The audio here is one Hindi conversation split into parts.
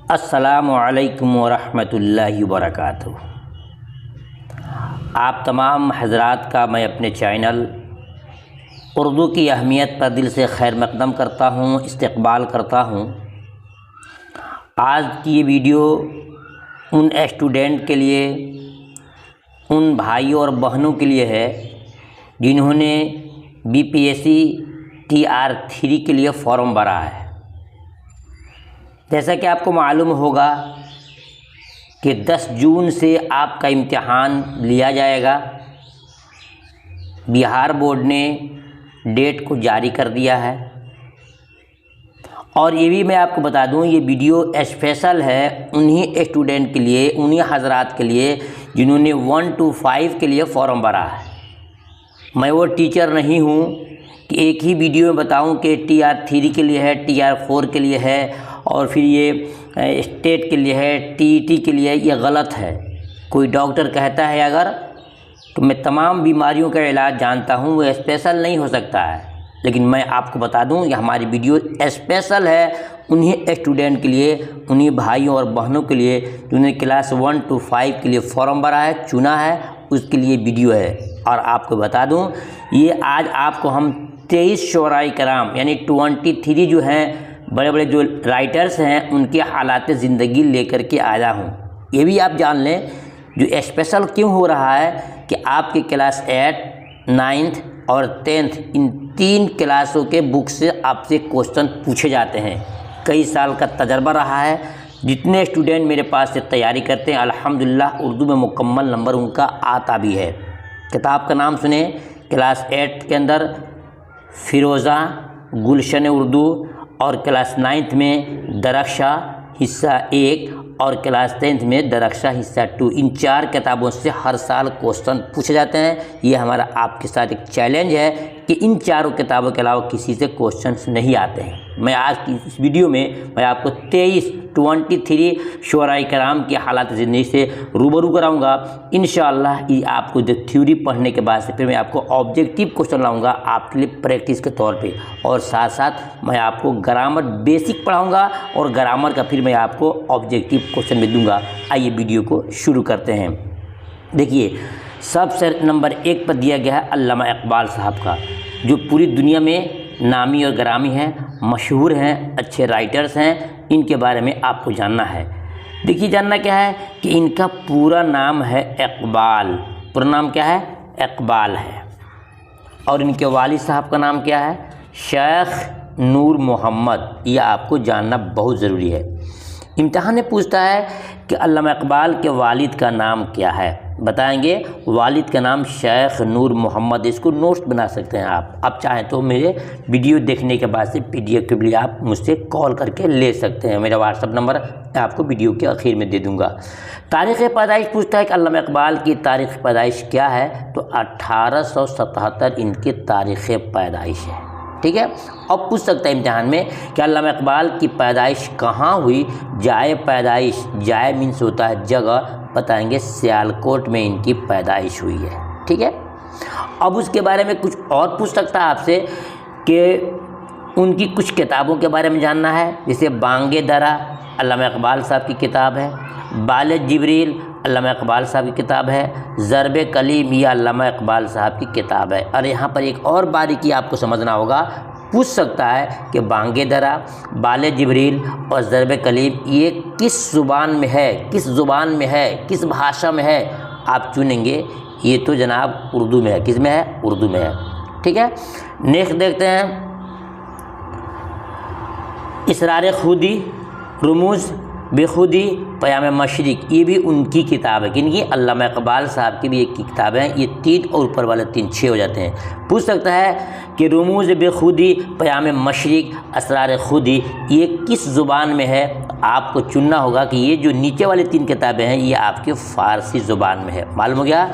अस्सलामु अलैकुम वरहमतुल्लाहि वबरकातुहू। आप तमाम हज़रात का मैं अपने चैनल उर्दू की अहमियत पर दिल से खैर मक़दम करता हूँ, इस्तक़बाल करता हूँ। आज की ये वीडियो उन स्टूडेंट के लिए, उन भाइयों और बहनों के लिए है जिन्होंने BPSC TR 3 के लिए फॉर्म भरा है। जैसा कि आपको मालूम होगा कि 10 जून से आपका इम्तिहान लिया जाएगा। बिहार बोर्ड ने डेट को जारी कर दिया है। और ये भी मैं आपको बता दूं, ये वीडियो स्पेशल है उन्हीं स्टूडेंट के लिए, उन्हीं हज़रात के लिए जिन्होंने 1 to 5 के लिए फॉर्म भरा है। मैं वो टीचर नहीं हूँ कि एक ही वीडियो में बताऊं कि TR 3 के लिए है, TR 4 के लिए है और फिर ये स्टेट के लिए है, TET के लिए है। ये गलत है। कोई डॉक्टर कहता है अगर, तो मैं तमाम बीमारियों का इलाज जानता हूँ, वो स्पेशल नहीं हो सकता है। लेकिन मैं आपको बता दूँ कि हमारी वीडियो स्पेशल है उन्हीं स्टूडेंट के लिए, उन्हीं भाइयों और बहनों के लिए जिन्होंने क्लास 1 to 5 के लिए फॉर्म भरा है, चुना है, उसके लिए वीडियो है। और आपको बता दूँ, ये आज आपको हम 23 शुअराए कराम यानी 23 जो हैं बड़े बड़े जो राइटर्स हैं उनके हालात ज़िंदगी लेकर के आया हूँ। ये भी आप जान लें जो स्पेशल क्यों हो रहा है कि आपके क्लास 8, 9th और 10th इन 3 क्लासों के बुक से आपसे क्वेश्चन पूछे जाते हैं। कई साल का तजर्बा रहा है। जितने स्टूडेंट मेरे पास से तैयारी करते हैं अल्हम्दुलिल्लाह उर्दू में मुकम्मल नंबर उनका आता भी है। किताब का नाम सुने, क्लास 8 के अंदर फ़िरोज़ा गुलशन उर्दू और क्लास 9th में दरख्शा हिस्सा 1 और क्लास 10th में दरख्शा हिस्सा 2। इन 4 किताबों से हर साल क्वेश्चन पूछे जाते हैं। ये हमारा आपके साथ एक चैलेंज है कि इन 4 किताबों के अलावा किसी से क्वेश्चंस नहीं आते हैं। मैं आज की इस वीडियो में मैं आपको 23 शुअराए कराम की हालात ज़िंदगी से रूबरू कराऊंगा। इंशाअल्लाह ये आपको जो थ्योरी पढ़ने के बाद से फिर मैं आपको ऑब्जेक्टिव क्वेश्चन लाऊंगा आपके लिए प्रैक्टिस के तौर पे, और साथ साथ मैं आपको ग्रामर बेसिक पढ़ाऊंगा और ग्रामर का फिर मैं आपको ऑब्जेक्टिव क्वेश्चन भी दूंगा। आइए वीडियो को शुरू करते हैं। देखिए, सबसे नंबर 1 पर दिया गया है अल्लामा इकबाल साहब का, जो पूरी दुनिया में नामी और ग्रामी हैं, मशहूर हैं, अच्छे राइटर्स हैं। इनके बारे में आपको जानना है। देखिए, जानना क्या है कि इनका पूरा नाम है इकबाल। पूरा नाम क्या है? इकबाल है। और इनके वालिद साहब का नाम क्या है? शेख नूर मोहम्मद। यह आपको जानना बहुत ज़रूरी है। इम्तिहान में पूछता है कि अल्लामा इकबाल के वालिद का नाम क्या है। बताएंगे वालिद का नाम शेख नूर मोहम्मद। इसको नोट्स बना सकते हैं आप चाहें तो मेरे वीडियो देखने के बाद से PDF के लिए आप मुझसे कॉल करके ले सकते हैं। मेरा WhatsApp नंबर आपको वीडियो के आखिर में दे दूंगा। तारीख़ पैदाइश पूछता है कि अल्लामा इकबाल की तारीख़ पैदाइश क्या है, तो 1877 इनकी तारीख़ पैदाइश है। ठीक है। अब पूछ सकता है इम्तिहान में कि अल्लामा इकबाल की पैदाइश कहाँ हुई। जाए पैदाइश, जाए मीन्स होता है जगह, बताएंगे सियालकोट में इनकी पैदाइश हुई है। ठीक है। अब उसके बारे में कुछ और पूछ सकता है आपसे कि उनकी कुछ किताबों के बारे में जानना है। जैसे बांगे दरा अल्लामा इकबाल साहब की किताब है, बाले जिब्रील अल्लामा इकबाल साहब की किताब है, ज़रबे कलीम या अल्लामा इकबाल साहब की किताब है। और यहाँ पर एक और बारीकी आपको समझना होगा। पूछ सकता है कि बांगे दरा, बाले जिब्रील और ज़रबे कलीम ये किस ज़ुबान में है, किस ज़ुबान में है, किस भाषा में है। आप चुनेंगे। ये तो जनाब उर्दू में है। किस में है? उर्दू में है। ठीक है। नेक्स्ट देखते हैं, इसरार खुदी, रुमूज़ बेखुदी, पयाम मशरिक। ये भी उनकी किताब है। किनकी? अल्लामा इकबाल साहब की भी एक की किताब है। ये 3 और ऊपर वाले 3 6 हो जाते हैं। पूछ सकता है कि रुमूज़ बेखुदी, पयाम मशरिक, असरार खुदी ये किस ज़ुबान में है। आपको चुनना होगा कि ये जो नीचे वाली 3 किताबें हैं ये आपके फ़ारसी ज़ुबान में है। मालूम हो गया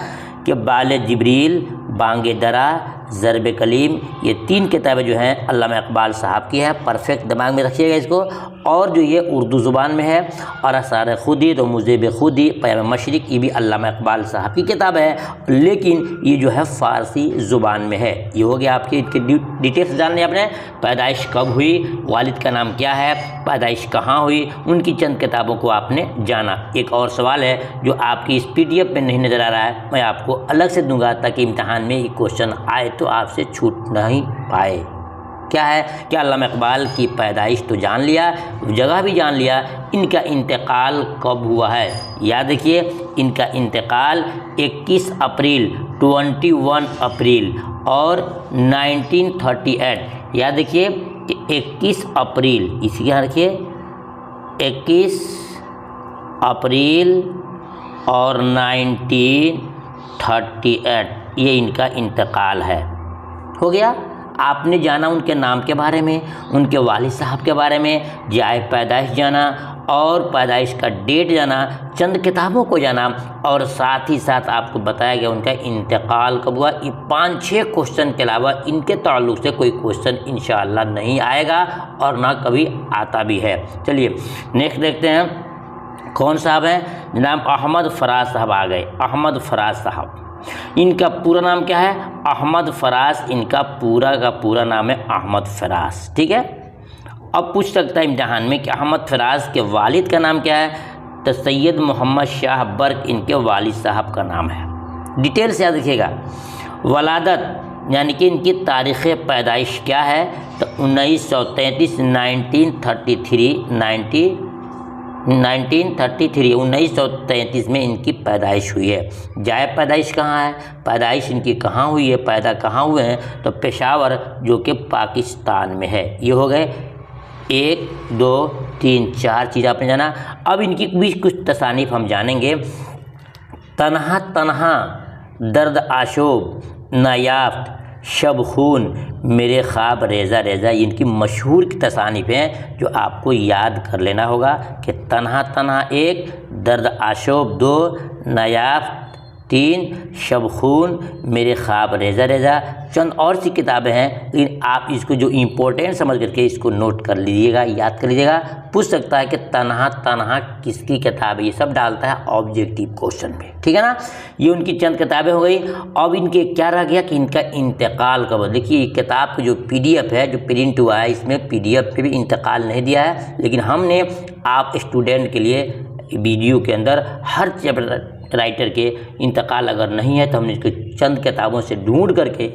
कि बाले जिब्रील, बांगे दरा, ज़र्ब कलीम, ये 3 किताबें जो हैं अल्लामा इकबाल साहब की हैं। परफेक्ट दिमाग में रखिएगा इसको। और जो ये उर्दू ज़ुबान में है और आसार खुदी तो मुज़ेब खुदी पैम मशरिक, ये भी अल्लामा इकबाल साहब की किताब है, लेकिन ये जो है फ़ारसी ज़ुबान में है। ये हो गया आपकी इनकी डिटेल्स जाननी आपने। पैदाइश कब हुई, वालिद का नाम क्या है, पैदाइश कहाँ हुई, उनकी चंद किताबों को आपने जाना। एक और सवाल है जो आपकी इस PDF में नहीं नज़र आ रहा है, मैं आपको अलग से दूंगा ताकि इम्तहान में ये क्वेश्चन आए तो आपसे छूट नहीं पाए। क्या है, क्या अल्लामा इकबाल की पैदाइश तो जान लिया, जगह भी जान लिया, इनका इंतकाल कब हुआ है। याद रखिए, इनका इंतकाल 21 अप्रैल 21 अप्रैल और 1938। याद रखिए कि 21 अप्रैल, इसी यहाँ रखिए 21 अप्रैल और 1938 ये इनका इंतकाल है। हो गया। आपने जाना उनके नाम के बारे में, उनके वालिद साहब के बारे में, जाए पैदाइश जाना और पैदाइश का डेट जाना, चंद किताबों को जाना और साथ ही साथ आपको बताया गया उनका इंतकाल कब हुआ। ये 5-6 क्वेश्चन के अलावा इनके ताल्लुक़ से कोई क्वेश्चन इंशाअल्लाह नहीं आएगा और ना कभी आता भी है। चलिए नेक्स्ट देखते हैं कौन साहब हैं। जनाब अहमद फराज साहब आ गए। अहमद फराज साहब, इनका पूरा नाम क्या है, अहमद फराज। इनका पूरा का पूरा नाम है अहमद फराज। ठीक है। अब पूछ सकता है इम्तिहान में कि अहमद फराज के वालिद का नाम क्या है, तो सैयद मोहम्मद शाह बर्क इनके वालिद साहब का नाम है। डिटेल से याद रखिएगा। वलादत यानी कि इनकी तारीख़ पैदाइश क्या है, तो 1933 1933 में इनकी पैदाइश हुई है। जाए पैदाइश कहाँ है, पैदाइश इनकी कहाँ हुई है, पैदा कहाँ हुए हैं, तो पेशावर जो कि पाकिस्तान में है। ये हो गए 1 2 3 4 चीज़ आपने जाना। अब इनकी भी कुछ तसानीफ़ हम जानेंगे। तन्हा तन्हा, दर्द आशोब, नायाफ्त, शब खून, मेरे ख्वाब रेज़ा रेज़ा, इनकी मशहूर की तसानीफ़ हैं जो आपको याद कर लेना होगा कि तन्हा तन्हा 1, दर्द आशोब 2, नायाफ्त 3, शब खून, मेरे ख्वाब रेज़ा रेज़ा। चंद और सी किताबें हैं, लेकिन आप इसको जो इम्पोर्टेंट समझ करके इसको नोट कर लीजिएगा, याद कर लीजिएगा। पूछ सकता है कि तन्हा तन्हा किसकी किताब है, ये सब डालता है ऑब्जेक्टिव क्वेश्चन में। ठीक है ना। ये उनकी चंद किताबें हो गई। अब इनके क्या रह गया कि इनका इंतकाल कब। देखिए किताब का जो PDF है, जो प्रिंट हुआ है, इसमें PDF पे भी इंतकाल नहीं दिया है, लेकिन हमने आप स्टूडेंट के लिए वीडियो के अंदर हर चैप्टर राइटर के इंतकाल अगर नहीं है तो हमने इसको चंद किताबों से ढूंढ करके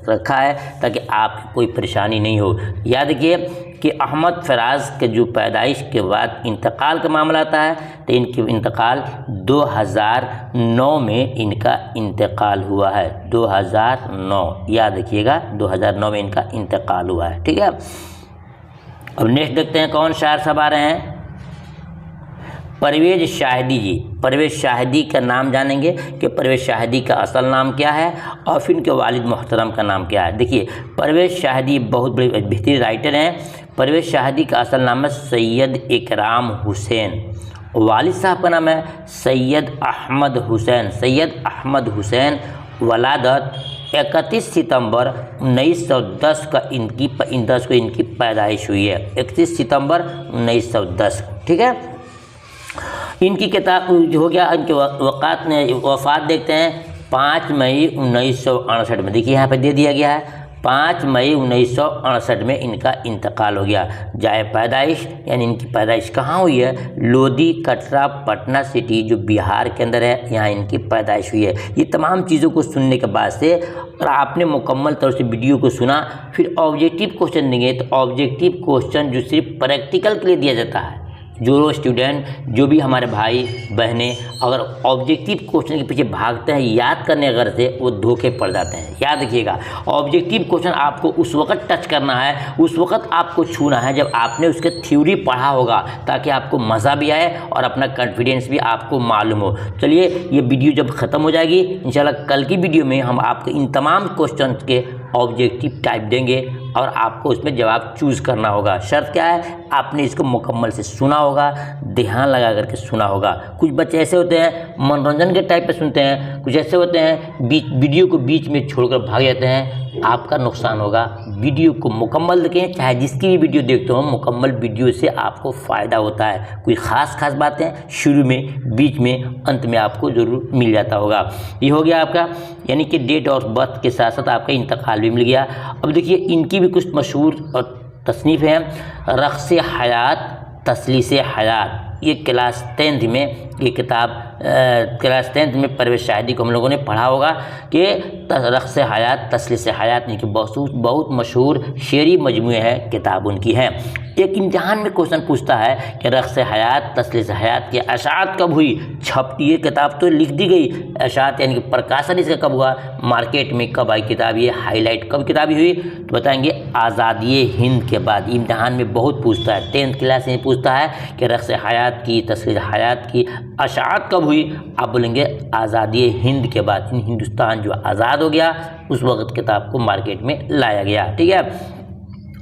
रखा है ताकि आपको कोई परेशानी नहीं हो। याद रखिए कि अहमद फराज के जो पैदाइश के बाद इंतकाल का मामला आता है तो इनकी इंतकाल 2009 में इनका इंतकाल हुआ है। 2009 याद रखिएगा, 2009 में इनका इंतकाल हुआ है। ठीक है। अब नेक्स्ट देखते हैं कौन शायर साहब आ रहे हैं। परवेज़ शाहिदी जी। परवेज़ शाहिदी का नाम जानेंगे कि परवेज़ शाहिदी का असल नाम क्या है और फिर उनके वालिद मोहतरम का नाम क्या है। देखिए परवेज़ शाहिदी बहुत बड़े बेहतरीन राइटर हैं। परवेज़ शाहिदी का असल नाम है सैयद इकराम हुसैन। वालिद साहब का नाम है सैयद अहमद हुसैन। सैयद अहमद हुसैन। वलादत 31 सितंबर 1910 का इनकी पैदाइश हुई है। 31 सितंबर 1910। ठीक है। इनकी किताब जो हो गया, इनके वफ़ात देखते हैं 5 मई 1968 में। देखिए यहाँ पे दे दिया गया है 5 मई 1968 में इनका इंतकाल हो गया। जाए पैदाइश यानी इनकी पैदाइश कहाँ हुई है, लोधी कटरा पटना सिटी जो बिहार के अंदर है, यहाँ इनकी पैदाइश हुई है। ये तमाम चीज़ों को सुनने के बाद से अगर आपने मुकम्मल तौर से वीडियो को सुना, फिर ऑब्जेक्टिव क्वेश्चन देंगे तो ऑब्जेक्टिव क्वेश्चन जो सिर्फ प्रैक्टिकल के लिए दिया जाता है, जो स्टूडेंट जो भी हमारे भाई बहनें अगर ऑब्जेक्टिव क्वेश्चन के पीछे भागते हैं याद करने अगर से, वो धोखे पड़ जाते हैं। याद रखिएगा ऑब्जेक्टिव क्वेश्चन आपको उस वक्त टच करना है, उस वक्त आपको छूना है जब आपने उसके थ्योरी पढ़ा होगा, ताकि आपको मज़ा भी आए और अपना कॉन्फिडेंस भी आपको मालूम हो। चलिए ये वीडियो जब ख़त्म हो जाएगी इंशाल्लाह कल की वीडियो में हम आपके इन तमाम क्वेश्चन के ऑब्जेक्टिव टाइप देंगे और आपको उसमें जवाब चूज़ करना होगा। शर्त क्या है, आपने इसको मुकम्मल से सुना होगा, ध्यान लगा करके सुना होगा। कुछ बच्चे ऐसे होते हैं मनोरंजन के टाइप पे सुनते हैं, कुछ ऐसे होते हैं वीडियो को बीच में छोड़कर भाग जाते हैं। आपका नुकसान होगा। वीडियो को मुकम्मल देखें, चाहे जिसकी भी वीडियो देखते हो, मुकम्मल वीडियो से आपको फ़ायदा होता है। कोई ख़ास बातें शुरू में, बीच में, अंत में आपको ज़रूर मिल जाता होगा। ये हो गया आपका, यानी कि डेट ऑफ बर्थ के साथ साथ आपका इंतकाल भी मिल गया। अब देखिए इनकी भी कुछ मशहूर और तसनीफ़ हैं। रक़्स हयात तसलीस हयात, ये क्लास 10th में ये किताब क्लास 10th में परवेज़ शाहिदी को हम लोगों ने पढ़ा होगा कि रक़्स हयात तसलीस हयात इनकी बहुत मशहूर शेरी मजमूए है, किताब उनकी है। एक इम्तिहान में क्वेश्चन पूछता है कि रक़्स हयात तसलीस हयात की अशात कब हुई, छपती ये किताब तो लिख दी गई, अशात यानी कि प्रकाशन इसका कब हुआ, मार्केट में कब आई किताब, ये हाईलाइट कब किताबी हुई, तो बताएंगे आज़ादी हिंद के बाद। इम्तिहान में बहुत पूछता है, 10th क्लास में पूछता है कि रक़्स हयात की तसलीस हयात की अशात कब हुई, आप बोलेंगे आज़ादी हिंद के बाद। हिंदुस्तान जो आज़ाद हो गया उस वक़्त किताब को मार्केट में लाया गया। ठीक है,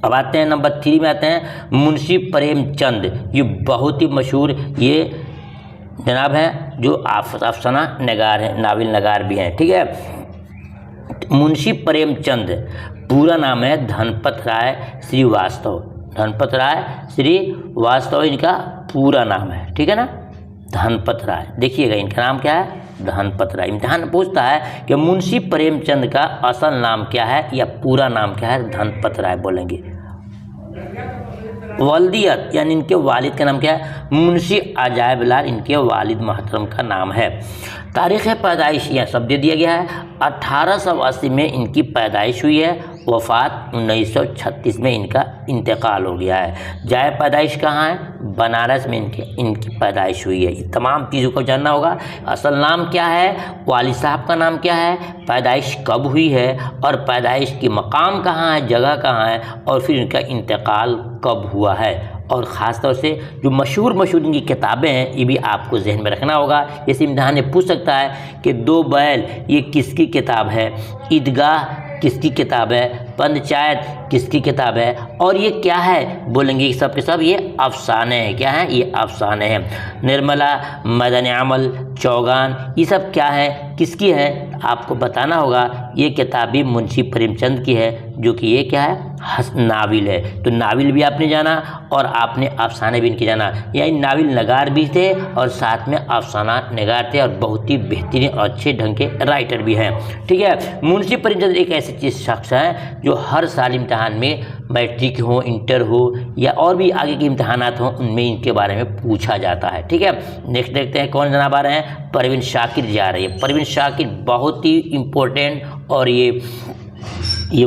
अब आते हैं नंबर 3 में आते हैं मुंशी प्रेमचंद। ये बहुत ही मशहूर ये जनाब हैं जो अफसाना नगार हैं, नावल नगार भी हैं। ठीक है, मुंशी प्रेमचंद पूरा नाम है धनपत राय श्रीवास्तव। धनपत राय श्रीवास्तव इनका पूरा नाम है। ठीक है ना, धनपत राय। देखिएगा इनका नाम क्या है, धनपत राय। इम्तिहान पूछता है कि मुंशी प्रेमचंद का असल नाम क्या है या पूरा नाम क्या है, धनपत राय बोलेंगे। वल्दियत यानी इनके वालिद का नाम क्या है, मुंशी अजायब लाल इनके वालिद मोहतरम का नाम है। तारीख़ पैदाइश यह सब दे दिया गया है। 1880 में इनकी पैदाइश हुई है, वफ़ात 1936 में इनका इंतकाल हो गया है। जाए पैदाइश कहाँ है, बनारस में इनकी पैदाइश हुई है। ये तमाम चीज़ों को जानना होगा। असल नाम क्या है, वालिद साहब का नाम क्या है, पैदाइश कब हुई है और पैदाइश की मकाम कहाँ है, जगह कहाँ है, और फिर इनका इंतकाल कब हुआ है। और ख़ास तौर से जो मशहूर इनकी किताबें हैं ये भी आपको जहन में रखना होगा। जैसे इम्तिहान में पूछ सकता है कि 2 बैल ये किसकी किताब है, ईदगाह किसकी किताब है, पंचायत किसकी किताब है, और ये क्या है, बोलेंगे सब के सब ये अफसाने हैं। क्या है, ये अफसाने हैं। निर्मला, मदन अमल, चौगान, ये सब क्या है, किसकी है, आपको बताना होगा। ये किताब भी मुंशी प्रेमचंद की है, जो कि ये क्या है, नाविल है। तो नाविल भी आपने जाना और आपने अफसाने भी इनके जाना। यानी नाविल नगार भी थे और साथ में अफसाना नगार थे और बहुत ही बेहतरीन और अच्छे ढंग के राइटर भी हैं। ठीक है, मुंशी प्रेमचंद एक ऐसी चीज़ शख्स है जो हर साल इम्तिहान में, मैट्रिक हो, इंटर हो या और भी आगे के इम्तिहानात हों, उनमें इनके बारे में पूछा जाता है। ठीक है, नेक्स्ट देखते हैं कौन जनाब आ रहे हैं, परवीन शाकिर जी आ रही है। परवीन शाकिर बहुत ही इम्पोर्टेंट और ये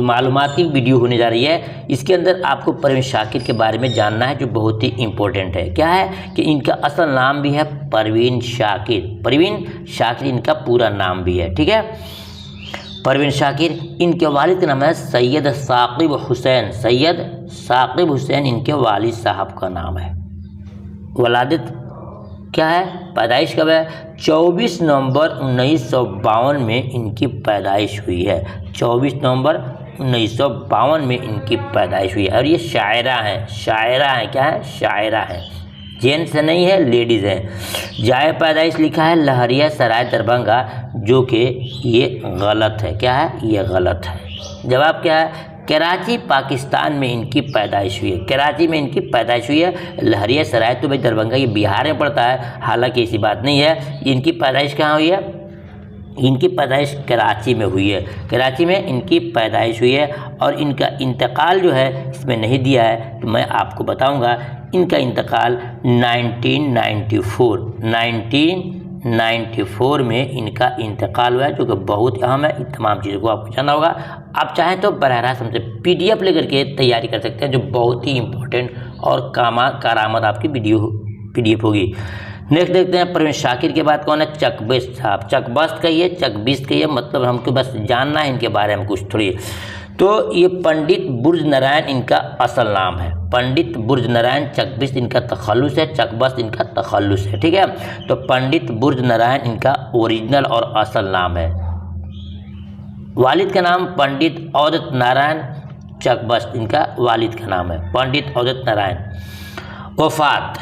मालूमाती वीडियो होने जा रही है। इसके अंदर आपको परवीन शाकिर के बारे में जानना है, जो बहुत ही इम्पोर्टेंट है। क्या है कि इनका असल नाम भी है परवीन शाकिर। परवीन शाकिर इनका पूरा नाम भी है। ठीक है, परवीन शाकिर, इनके वालिद का नाम है सैयद साकिब हुसैन। सैयद साकिब हुसैन इनके वालिद साहब का नाम है। वलादत क्या है, पैदाइश कब है, 24 नवंबर 1952 में इनकी पैदाइश हुई है। 24 नवंबर 1952 में इनकी पैदाइश हुई है। और ये शायरा हैं। शायरा हैं, क्या है, शायरा हैं। जेंट्स नहीं है, लेडीज़ हैं। जाए पैदाइश लिखा है लहरिया सराय दरभंगा, जो कि ये गलत है। क्या है, ये गलत है। जवाब क्या है, कराची पाकिस्तान में इनकी पैदाइश हुई है। कराची में इनकी पैदाइश हुई है। लहरिया सराय तो भाई दरभंगा ये बिहार में पड़ता है, हालांकि ऐसी बात नहीं है। इनकी पैदाइश कहाँ हुई है, इनकी पैदाइश कराची में हुई है। कराची में इनकी पैदाइश हुई है और इनका इंतकाल जो है इसमें नहीं दिया है, तो मैं आपको बताऊंगा। इनका इंतकाल 1994 में इनका इंतकाल हुआ है, जो कि बहुत अहम है। इन तमाम चीज़ों को आपको जानना होगा। आप चाहें तो बराह रास्त हमसे PDF लेकर के तैयारी कर सकते हैं, जो बहुत ही इंपॉर्टेंट और कारामद आपकी PDF होगी। नेक्स्ट देखते हैं परवीन शाकिर के बाद कौन है, चकबिस्त साहब। चकबस्त कहिए, चकबिस्त कहिए, मतलब हमको बस जानना है इनके बारे में कुछ थोड़ी। तो ये पंडित बुर्ज नारायण इनका असल नाम है। पंडित बुर्ज नारायण, चकबिस्त इनका तखल्लुस है, चकबस्त इनका तखल्लुस है। ठीक है, तो पंडित बुर्ज नारायण इनका ओरिजिनल और असल नाम है। वालिद का नाम पंडित अवधूत नारायण चकबस्त, इनका वालिद का नाम है पंडित अवधूत नारायण। वफ़ात,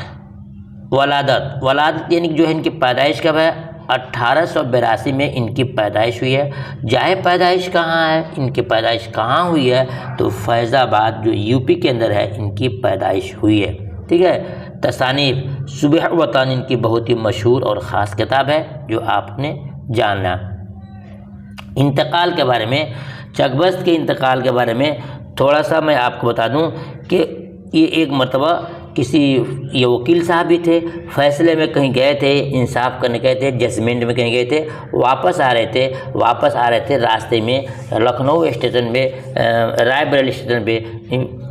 वलादत, वलादत यानी जो है इनकी पैदाइश कब है? 1882 में इनकी पैदाइश हुई है। जाए पैदाइश कहाँ है? इनकी पैदाइश कहाँ हुई है? तो फैज़ाबाद जो यूपी के अंदर है इनकी पैदाइश हुई है। ठीक है। तसानीफ, सुबह वतन इनकी बहुत ही मशहूर और ख़ास किताब है जो आपने जानना। इंतकाल के बारे में, चकबस्त के इंतकाल के बारे में थोड़ा सा मैं आपको बता दूं कि ये एक मरतबा किसी ये वकील साहब भी थे, फैसले में कहीं गए थे, इंसाफ करने गए थे, जजमेंट में कहीं गए थे, वापस आ रहे थे रास्ते में लखनऊ स्टेशन में रायबरेली स्टेशन पे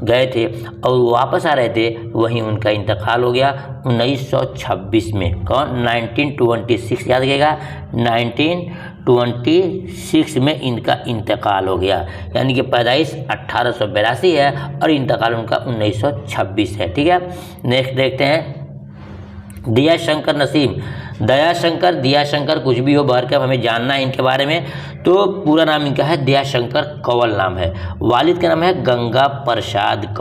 गए थे और वापस आ रहे थे, वहीं उनका इंतकाल हो गया 1926 में। कौन? 1926, याद रखिएगा 1926 में इनका इंतकाल हो गया, यानी कि पैदाइश 1882 है और इंतकाल उनका 1926 है। ठीक है। नेक्स्ट देखते हैं दयाशंकर नसीम। दयाशंकर कुछ भी हो बाहर का, हमें जानना है इनके बारे में। तो पूरा नाम इनका है दयाशंकर कंवल नाम है। वालिद का नाम है गंगा प्रसाद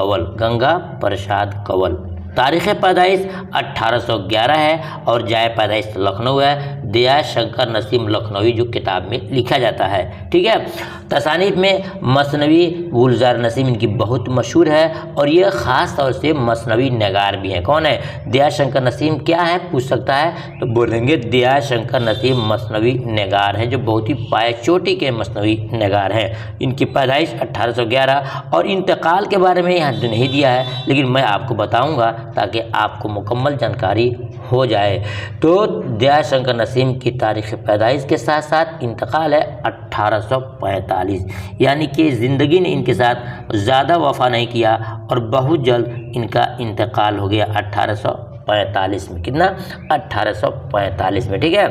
कंवल। तारीख़ पैदाइश 1811 है और जाए पैदाइश लखनऊ है। दयाशंकर नसीम लखनवी जो किताब में लिखा जाता है। ठीक है। तसानीफ में मसनवी गुलजार नसीम इनकी बहुत मशहूर है और ये ख़ास तौर से मसनवी नगार भी हैं। कौन है? दयाशंकर नसीम क्या है पूछ सकता है तो बोलेंगे दयाशंकर नसीम मसनवी नगार हैं, जो बहुत ही पाए चोटी के मसनवी नगार हैं। इनकी पैदाइश 1811 और इंतकाल के बारे में यहाँ तो नहीं दिया है, लेकिन मैं आपको बताऊँगा ताकि आपको मुकम्मल जानकारी हो जाए। तो दयाशंकर नसीम की तारीख़ पैदाइश के साथ साथ इंतकाल है 1845, यानी कि ज़िंदगी ने इनके साथ ज़्यादा वफ़ा नहीं किया और बहुत जल्द इनका इंतकाल हो गया 1845 में। कितना? 1845 में। ठीक है।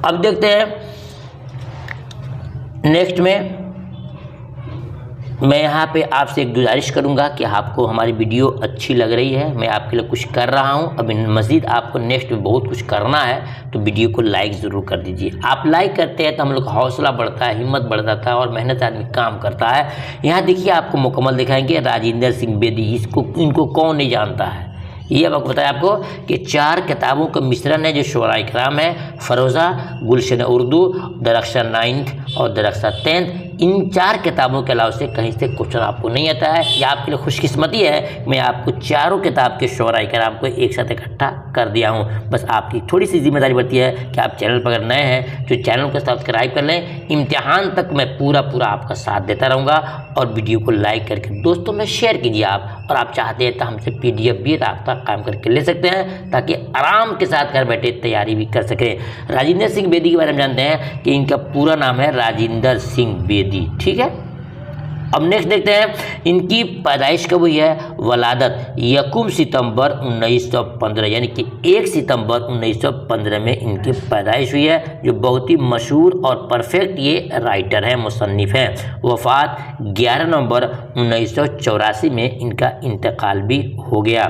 अब देखते हैं नेक्स्ट में। मैं यहाँ पे आपसे एक गुजारिश करूँगा कि आपको हमारी वीडियो अच्छी लग रही है, मैं आपके लिए कुछ कर रहा हूँ, अब मज़ीद आपको नेक्स्ट में बहुत कुछ करना है, तो वीडियो को लाइक ज़रूर कर दीजिए। आप लाइक करते हैं तो हम लोग का हौसला बढ़ता है, हिम्मत बढ़ जाता है और मेहनत आदमी काम करता है। यहाँ देखिए आपको मुकम्मल दिखाएंगे राजिंदर सिंह बेदी, इनको कौन नहीं जानता है। ये अब आपको बताया आपको कि 4 किताबों का मिश्रण है जो शुअरा इकराम है, फरोज़ा, गुलशन उर्दू, दरख्शा 9th और दरख्शा 10th। इन 4 किताबों के अलावा से कहीं से क्वेश्चन आपको नहीं आता है। यह आपके लिए खुशकिस्मती है, मैं आपको चारों किताब के शुअरा इकराम को एक साथ इकट्ठा कर दिया हूँ। बस आपकी थोड़ी सी जिम्मेदारी बढ़ती है कि आप चैनल पर अगर नए हैं तो चैनल को सब्सक्राइब कर लें। इम्तिहान तक मैं पूरा आपका साथ देता रहूँगा और वीडियो को लाइक करके दोस्तों में शेयर कीजिए आप। और आप चाहते हैं तो हमसे PDF भी राब्ता कायम करके ले सकते हैं ताकि आराम के साथ घर बैठे तैयारी भी कर सकें। राजिंदर सिंह बेदी के बारे में जानते हैं कि इनका पूरा नाम है राजिंदर सिंह बेदी। ठीक है। अब नेक्स्ट देखते हैं इनकी पैदाइश कब हुई है। वलादत 1 सितंबर 1915, यानी कि 1 सितंबर 1915 में इनकी पैदाइश हुई है, जो बहुत ही मशहूर और परफेक्ट ये राइटर हैं, मुसन्निफ हैं। वफ़ात 11 नवंबर 1984 में इनका इंतकाल भी हो गया।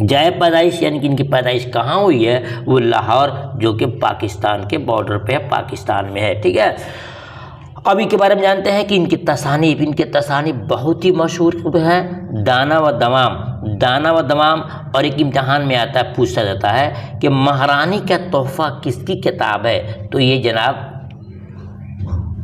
जाए पैदाइश यानी कि इनकी पैदाइश कहाँ हुई है, वो लाहौर जो कि पाकिस्तान के बॉर्डर पे है, पाकिस्तान में है। ठीक है। अब इनके बारे में जानते हैं कि इनके तसानीफ बहुत ही मशहूर हैं। दाना व दमाम और एक इम्तिहान में आता है, पूछा जाता है कि महारानी का तोहफ़ा किसकी किताब है, तो ये जनाब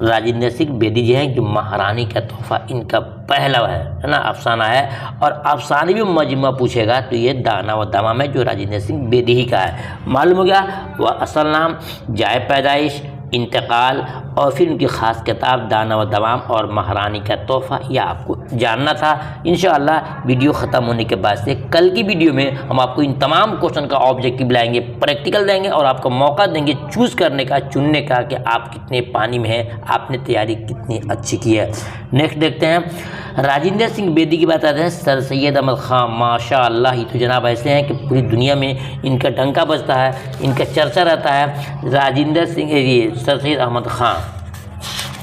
राजिंदर सिंह बेदी जी हैं कि महारानी का तोहफ़ा इनका पहला है ना, अफसाना है। और अफसाने भी मजमूआ पूछेगा तो ये दाना व दमाम है जो राजिंदर सिंह बेदी ही का है। मालूम हो गया वह असल नाम, जाए पैदाइश, इंतकाल और फिर उनकी ख़ास किताब दाना व दमाम और महारानी का तोहफ़ा, यह आपको जानना था। इंशाअल्लाह वीडियो ख़त्म होने के बाद से कल की वीडियो में हम आपको इन तमाम क्वेश्चन का ऑब्जेक्टिव लाएंगे, प्रैक्टिकल देंगे और आपको मौका देंगे चूज़ करने का, चुनने का कि आप कितने पानी में हैं, आपने तैयारी कितनी अच्छी की है। नेक्स्ट देखते हैं राजिंदर सिंह बेदी की बात आते हैं। सर सैयद अहमद ख़ान माशाअल्लाह ही तो जनाब ऐसे हैं कि पूरी दुनिया में इनका डंका बजता है, इनका चर्चा रहता है। राजिंदर सिंह सर सैयद अहमद ख़ान,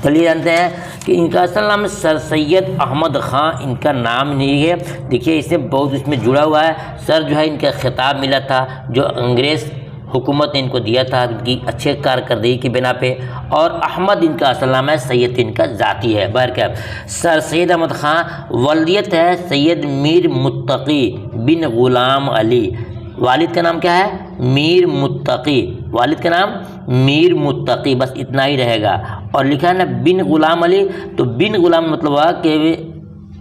चलिए जानते हैं कि इनका असल नाम सर सैयद अहमद ख़ान इनका नाम नहीं है। देखिए इससे बहुत इसमें जुड़ा हुआ है। सर जो है इनका खिताब मिला था जो अंग्रेज़ हुकूमत ने इनको दिया था इनकी अच्छे कारकर्दगी की बिना पे। और अहमद इनका असल नाम है, सैयद इनका ज़ाती है। बहरकैफ सर सैयद अहमद ख़ान वल्दियत है सैयद मीर मुत्तकी बिन ग़ुलाम अली। वालिद का नाम क्या है? मीर मुत्तकी। वालिद का नाम मीर मुत्तकी, बस इतना ही रहेगा। और लिखा है ना बिन ग़ुलाम अली, तो बिन ग़ुलाम मतलब हुआ कि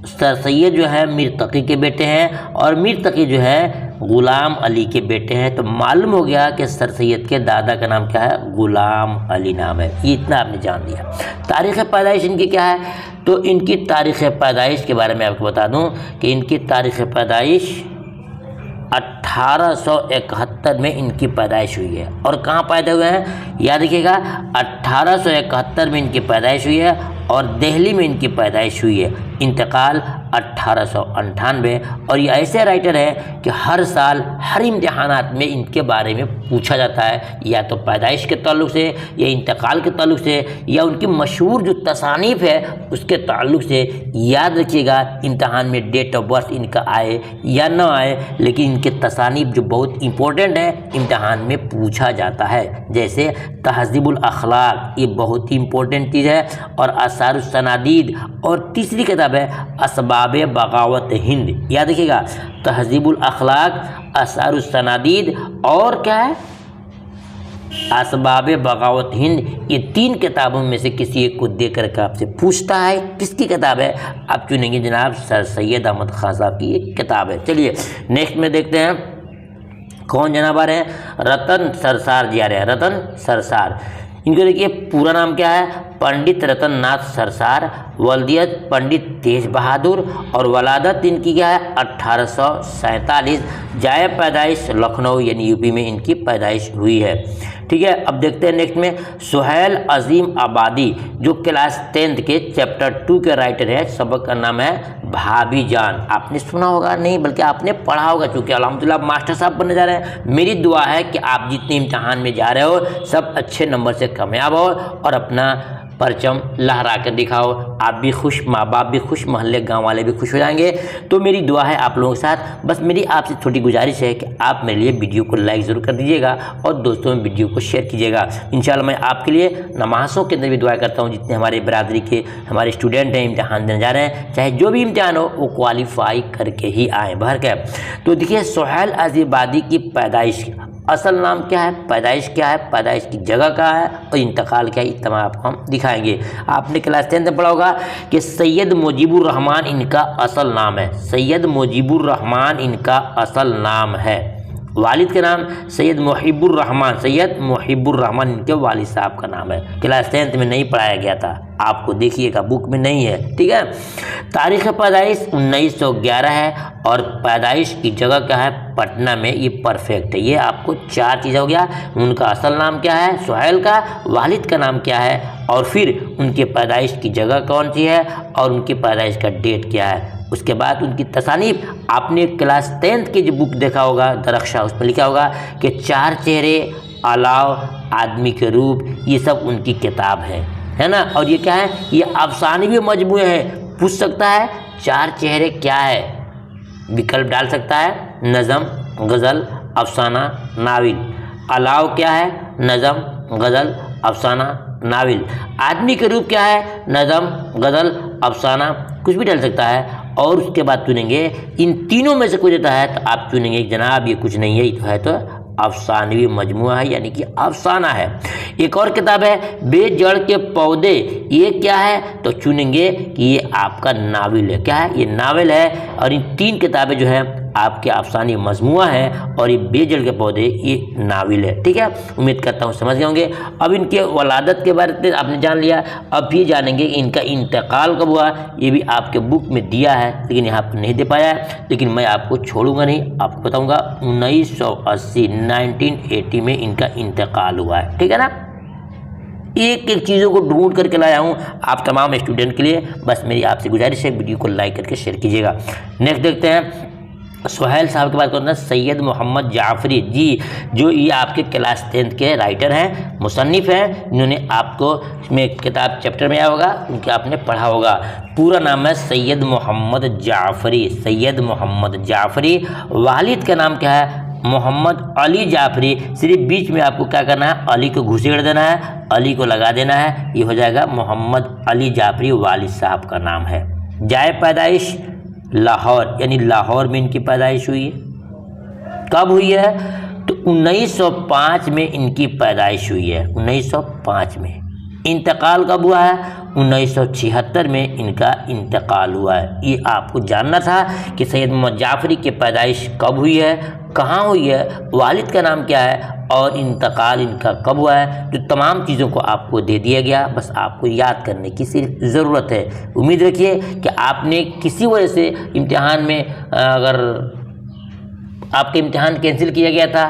सर सैयद जो है मीर तकी के बेटे हैं और मीर तकी जो है ग़ुलाम अली के बेटे हैं। तो मालूम हो गया कि सर सैयद के दादा का नाम क्या है? ग़ुलाम अली नाम है। ये इतना आपने जान लिया। तारीख़ पैदाइश इनकी क्या है? तो इनकी तारीख़ पैदाइश के बारे में आपको बता दूं कि इनकी तारीख़ पैदाइश 1871 में इनकी पैदाइश हुई है। और कहाँ पैदा हुए हैं? याद रखिएगा 1871 में इनकी पैदाइश हुई है और दिल्ली में इनकी पैदाइश हुई है। इंतकाल 1898। और ये ऐसे राइटर हैं कि हर साल हर इम्तिहानात में इनके बारे में पूछा जाता है, या तो पैदाइश के ताल्लुक़ से या इंतकाल के ताल्लुक़ से या उनकी मशहूर जो तसानीफ़ है उसके ताल्लुक़ से। याद रखिएगा इम्तिहान में डेट ऑफ बर्थ इनका आए या ना आए, लेकिन इनके तसानीफ़ जो बहुत इंपॉर्टेंट है इम्तिहान में पूछा जाता है। जैसे तहज़ीबुल अखलाक, ये बहुत ही इंपॉर्टेंट चीज़ है। और आसारुस सनादीद, और तीसरी किताब है असबाबे बगावत हिंद। याद रखिएगा तहज़ीबुल अखलाक, आसारुस सनादीद और क्या है? असबाबे बगावत हिंद। ये 3 किताबों में से किसी एक को देख करके आपसे पूछता है किसकी किताब है, आप चुनेंगे जनाब सर सैयद अहमद ख़ान साहब की ये किताब है। चलिए नेक्स्ट में देखते हैं कौन जनाब आ रहे हैं? रतन सरसार जी आ रहे हैं। रतन सरसार, इनको देखिए पूरा नाम क्या है? पंडित रतन नाथ सरसार। वल्दियत पंडित तेज बहादुर। और वलादत इनकी क्या है? 1847। जाए पैदाइश लखनऊ यानी यूपी में इनकी पैदाइश हुई है। ठीक है, अब देखते हैं नेक्स्ट में सुहेल अजीम आबादी, जो क्लास 10th के चैप्टर 2 के राइटर है। सबक का नाम है भाभी जान। आपने सुना होगा नहीं बल्कि आपने पढ़ा होगा, चूँकि अल्हम्दुलिल्लाह आप मास्टर साहब बनने जा रहे हैं। मेरी दुआ है कि आप जितने इम्तिहान में जा रहे हो सब अच्छे नंबर से कामयाब हो और अपना परचम लहरा कर दिखाओ। आप भी खुश, माँ बाप भी खुश, मोहल्ले गांव वाले भी खुश हो जाएंगे। तो मेरी दुआ है आप लोगों के साथ। बस मेरी आपसे छोटी गुजारिश है कि आप मेरे लिए वीडियो को लाइक ज़रूर कर दीजिएगा और दोस्तों में वीडियो को शेयर कीजिएगा। इंशाल्लाह मैं आपके लिए नमाज़ों के अंदर भी दुआ करता हूँ जितने हमारे बरादरी के हमारे स्टूडेंट हैं इम्तिहान देने जा रहे हैं, चाहे जो भी इम्तिहान हो वो क्वालिफाई करके ही आएँ। बहरकैफ तो देखिए सुहेल अजीम आबादी की पैदाइश, असल नाम क्या है, पैदाइश क्या है, पैदाइश की जगह कहाँ है और इंतकाल क्या है, ये तमाम आपको हम दिखाएंगे। आपने क्लास 10 में पढ़ा होगा कि सैयद मुजीबुर रहमान इनका असल नाम है। सैयद मुजीबुर रहमान इनका असल नाम है। वालिद का नाम सैयद मुहिबुर रहमान। सैयद मुहिबुर रहमान इनके वालिद साहब का नाम है। क्लास 10 में नहीं पढ़ाया गया था, आपको देखिएगा बुक में नहीं है। ठीक है, तारीख़ पैदाइश 1911 है और पैदाइश की जगह क्या है? पटना में। ये परफेक्ट है। ये आपको 4 चीज़ हो गया। उनका असल नाम क्या है सुहेल का, वालिद का नाम क्या है और फिर उनके पैदाइश की जगह कौन सी है और उनकी पैदाइश का डेट क्या है। उसके बाद उनकी तसानीफ, आपने क्लास 10 की जो बुक देखा होगा दरख्शा, उसमें लिखा होगा कि 4 चेहरे, अलाव, आदमी के रूप, ये सब उनकी किताब है ना। और ये क्या है? ये अफसानवी मजमूए हैं। पूछ सकता है 4 चेहरे क्या है, विकल्प डाल सकता है नज़म, गज़ल, अफसाना, नाविल। अलाव क्या है? नज़म, गज़ल, अफसाना, नाविल। आदमी के रूप क्या है? नज़म, गज़ल, अफसाना, कुछ भी डाल सकता है। और उसके बाद चुनेंगे इन तीनों में से कुछ देता है तो आप चुनेंगे जनाब ये कुछ नहीं है, ये तो है तो अफसानवी मजमुआ है, यानी कि अफसाना है। एक और किताब है बेजड़ के पौधे, ये क्या है? तो चुनेंगे कि ये आपका नावल है। क्या है? ये नावल है। और इन 3 किताबें जो है आपके अफसानी मजमुआ है और ये बेजड़ के पौधे ये नावल है। ठीक है, उम्मीद करता हूँ समझ गए होंगे। अब इनके वलादत के बारे में आपने जान लिया। अब ये जानेंगे कि इनका इंतकाल कब हुआ। ये भी आपके बुक में दिया है लेकिन यहाँ पर नहीं दे पाया है, लेकिन मैं आपको छोड़ूंगा नहीं, आपको बताऊँगा। 1980 में इनका इंतकाल हुआ है। ठीक है ना, एक एक चीज़ों को ढूंढ करके लाया हूँ आप तमाम स्टूडेंट के लिए। बस मेरी आपसे गुजारिश है वीडियो को लाइक करके शेयर कीजिएगा। नेक्स्ट देखते हैं सुहेल साहब की बात करते हैं। सैयद मोहम्मद जाफरी जी, जो ये आपके क्लास 10 के राइटर हैं, मुसन्निफ़ हैं, इन्होंने आपको में किताब चैप्टर में आया होगा, उनके आपने पढ़ा होगा। पूरा नाम है सैयद मोहम्मद जाफरी। सैयद मोहम्मद जाफरी। वालिद का नाम क्या है? मोहम्मद अली जाफरी, सिर्फ बीच में आपको क्या करना है, अली को घुसेड़ देना है, अली को लगा देना है, ये हो जाएगा मोहम्मद अली जाफरी वालिद साहब का नाम है। जाए पैदाइश लाहौर, यानी लाहौर में इनकी पैदाइश हुई है। कब हुई है, तो 1905 में इनकी पैदाइश हुई है, 1905 में। इंतकाल कब हुआ है, 1976 में इनका इंतकाल हुआ है। ये आपको जानना था कि सैयद मोहम्मद जाफरी की पैदाइश कब हुई है, कहाँ हुई है, वालिद का नाम क्या है और इंतकाल इनका कब हुआ है। तो तमाम चीज़ों को आपको दे दिया गया, बस आपको याद करने की सिर्फ ज़रूरत है। उम्मीद रखिए कि आपने किसी वजह से इम्तिहान में अगर आपके इम्तिहान कैंसिल किया गया था,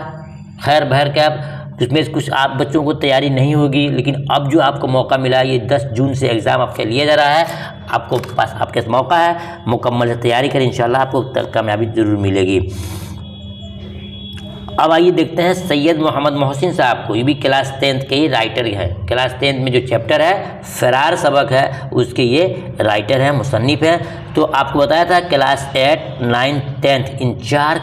खैर बहर क्या उसमें कुछ आप बच्चों को तैयारी नहीं होगी, लेकिन अब जो आपको मौका मिला है, ये 10 जून से एग्ज़ाम आपके लिया जा रहा है, आपको पास आपके पास मौका है, मुकम्मल से तैयारी करें, इंशाल्लाह आपको कामयाबी ज़रूर मिलेगी। अब आइए देखते हैं सैयद मोहम्मद मोहसिन साहब को। ये भी क्लास 10th के ही राइटर है। क्लास 10th में जो चैप्टर है फरार सबक है, उसके ये राइटर हैं, मुसन्निफ हैं। तो आपको बताया था क्लास 8, 9, 10 इन 4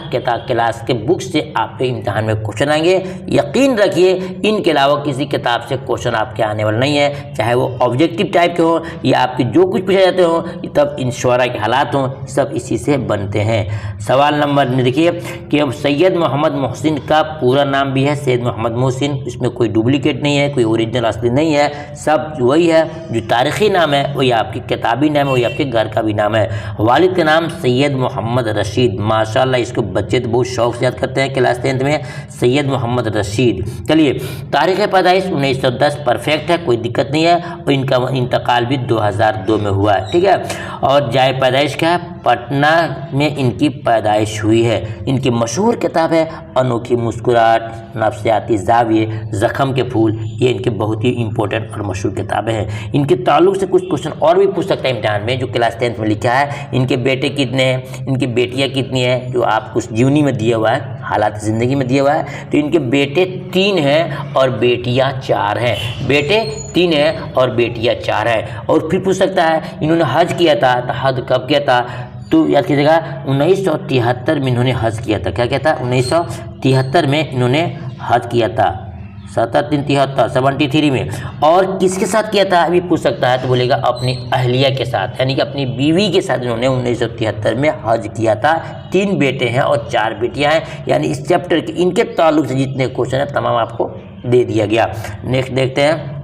क्लास के बुक से आपके इम्तिहान में क्वेश्चन आएंगे। यकीन रखिए इनके अलावा किसी किताब से क्वेश्चन आपके आने वाले नहीं है, चाहे वो ऑब्जेक्टिव टाइप के हों या आपके जो कुछ पूछे जाते हों, तब इन शुरा के हालात हों, सब इसी से बनते हैं। सवाल नंबर देखिए कि अब सैयद मोहम्मद मोहसिन का पूरा नाम भी है सैयद मोहम्मद मोहसिन, इसमें कोई डुप्लीकेट नहीं है, कोई ओरिजिनल असली नहीं है, सब वही है। जो तारीख़ी नाम है वही आपकी किताबी नाम है, वही आपके घर का भी नाम है। वालिद का नाम सैयद मोहम्मद रशीद, माशाल्लाह इसको बच्चे तो बहुत शौक से याद करते हैं क्लास 10th में, सैयद मोहम्मद रशीद। चलिए तारीख़ पैदाइश 1910 परफेक्ट है, कोई दिक्कत नहीं है, और इनका इंतकाल भी 2002 में हुआ है, ठीक है। और जाए पैदाइश क्या है, पटना में इनकी पैदाइश हुई है। इनकी मशहूर किताब है अनोखी मुस्कुराहट, नफ्सियाती ज़ाविये, ज़ख़म के फूल, ये इनके बहुत ही इंपॉर्टेंट और मशहूर किताबें हैं। इनके ताल्लुक से कुछ क्वेश्चन और भी पूछ सकता है इम्तिहान में, जो क्लास 10th में लिखा है। इनके बेटे कितने हैं, इनकी बेटियां कितनी हैं, जो आप कुछ जीवनी में दिया हुआ है, हालात ज़िंदगी में दिया हुआ है। तो इनके बेटे 3 हैं और बेटियां 4 हैं। बेटे 3 हैं और बेटियां 4 हैं। और फिर पूछ सकता है इन्होंने हज किया था, तो हज कब किया था, तो याद कीजिएगा 1973 में इन्होंने हज किया था। क्या था, 1973 में इन्होंने हज किया था, 73 में। और किसके साथ किया था अभी पूछ सकता है, तो बोलेगा अपनी अहलिया के साथ, यानी कि अपनी बीवी के साथ इन्होंने 1973 में हज किया था। 3 बेटे हैं और 4 बेटियां हैं। यानी इस चैप्टर के इनके ताल्लुक से जितने क्वेश्चन हैं तमाम आपको दे दिया गया। नेक्स्ट देखते हैं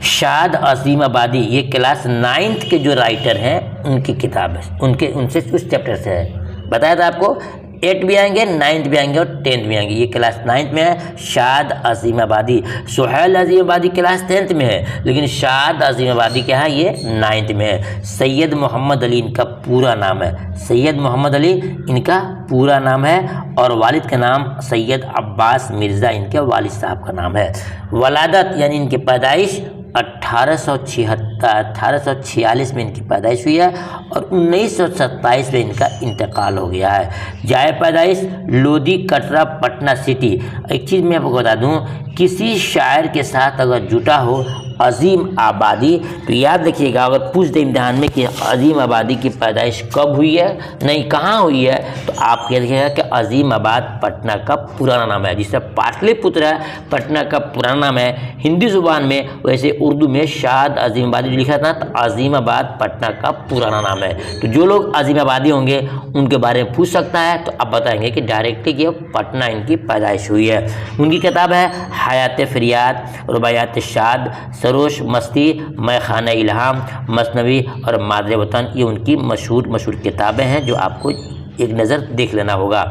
शाद अजीम आबादी, ये क्लास 9th के जो राइटर हैं उनकी किताब है, उनसे उस चैप्टर से है। बताया था आपको 8 भी आएंगे, 9th भी आएंगे और 10th भी आएंगे। ये क्लास 9th में है शाद अजीम आबादी। सुहेल अजीम आबादी क्लास 10th में है, लेकिन शाद अजीम आबादी क्या है, ये 9th में है। सैयद मोहम्मद अली इनका पूरा नाम है, सैयद मोहम्मद अली इनका पूरा नाम है। और वालिद का नाम सैयद अब्बास मिर्ज़ा इनके वालिद साहब का नाम है। वलादत यानी इनकी पैदाइश 1846 में इनकी पैदाइश हुई है और 1927 में इनका इंतकाल हो गया है। जाए पैदाइश लोधी कटरा पटना सिटी। एक चीज़ मैं आपको बता दूं, किसी शायर के साथ अगर जुटा हो अजीम आबादी, तो याद रखिएगा अगर पूछ दे इम्तिहान में कि अजीम आबादी की पैदाइश कब हुई है, नहीं कहाँ हुई है, तो आप कह देखिएगा कि अजीम आबाद पटना का पुराना नाम है। जिससे पाटलिपुत्र है पटना का पुराना नाम है हिंदी ज़ुबान में, वैसे उर्दू में शाद अजीम आबादी जो लिखा था तो अजीम आबाद पटना का पुराना नाम है। तो जो लोग अजीम आबादी होंगे उनके बारे में पूछ सकता है, तो अब बताएंगे कि डायरेक्टली कि पटना इनकी पैदाइश हुई है। उनकी किताब है हयात फरियाद, रुबायात शाद, सरोश मस्ती, मैं खाना इल्हाम, मसनवी और मादरे वतन। ये उनकी मशहूर किताबें हैं जो आपको एक नज़र देख लेना होगा।